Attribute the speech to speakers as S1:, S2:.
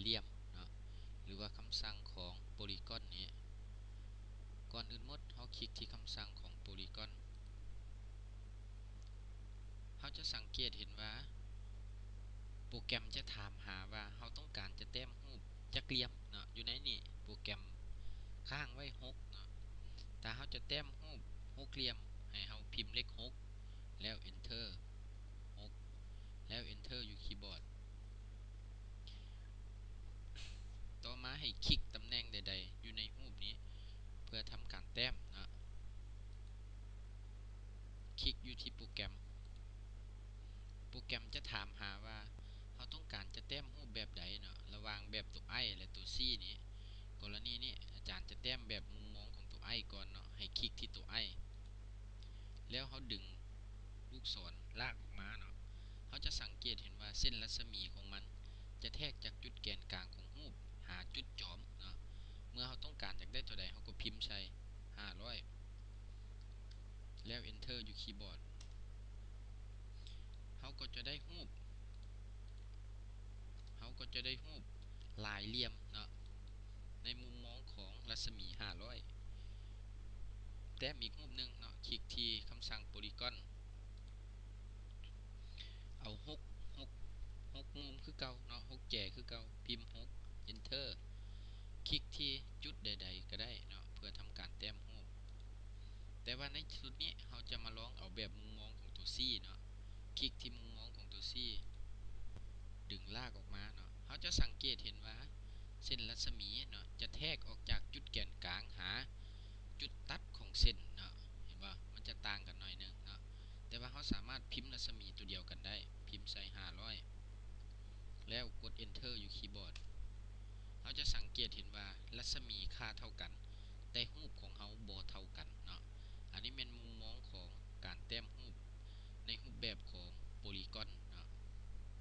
S1: เหลี่ยมเนาะหรือว่าคำสั่งของโพลีกอนนี้ก่อนอื่นหมดเราคลิกที่คำสั่งของโพลีกอนเราจะสังเกตเห็นว่าโปรแกรมจะถามหาว่าเราต้องการจะแต้มรูปจักเหลี่ยมเนาะอยู่ในนี่โปรแกรมค้างไว้6เนาะถ้าเราจะแต้มรูป6เหลี่ยมให้เราพิมพ์เลข6แล้ว enter 6แล้ว enter อยู่คีย์บอร์ดต่อมาให้คลิกตำแหน่งใดๆอยู่ในรูปนี้เพื่อทำการแต้มนะคลิกอยู่ที่โปรแกรมจะถามหาว่าเราต้องการจะแต้มรูปแบบใดเนาะระหว่างแบบตัว i และตัว c นี้กรณีนี้อาจารย์จะแต้มแบบมุมมองของตัว i ก่อนเนาะให้คลิกที่ตัว i แล้วเขาดึงลูกศรลากออกมาเนาะเขาจะสังเกตเห็นว่าเส้นรัศมีของมันจะแทกจากจุดแกนกลางของรูปหาจุดจอมเนาะเมื่อเขาต้องการอยากได้ตัวใดเขาก็พิมพ์ใส่500แล้ว enter อยู่คีย์บอร์ดเขาก็จะได้รูปลายเหลี่ยมเนาะในมุมมองของรัศมี500แต้มอีกรูปหนึ่งเนาะคลิกที่คำสั่งโพลีกอนเอา6มุมคือเก่าเนาะ6แจคือเก่าพิมพ์6 enter คลิกที่จุดใดๆก็ได้เนาะเพื่อทำการแต้มรูปแต่ว่าในชุดนี้เราจะมาลองเอาแบบมุมมองของตัว C เนาะคลิกที่มุมมองของตัว C ดึงลากออกมาเนาะเขาจะสังเกตเห็นว่าเส้นรัศมีเนาะจะแทกออกจากจุดแกนกลางหาจุดตัดของเส้นเนาะเห็นว่ามันจะต่างกันหน่อยนึงเนาะแต่ว่าเขาสามารถพิมพ์รัศมีตัวเดียวกันได้พิมพ์ใส่500แล้วกด enter อยู่คีย์บอร์ดเขาจะสังเกตเห็นว่ารัศมีค่าเท่ากันแต่รูปของเขาบ่เท่ากันเนาะอันนี้เป็น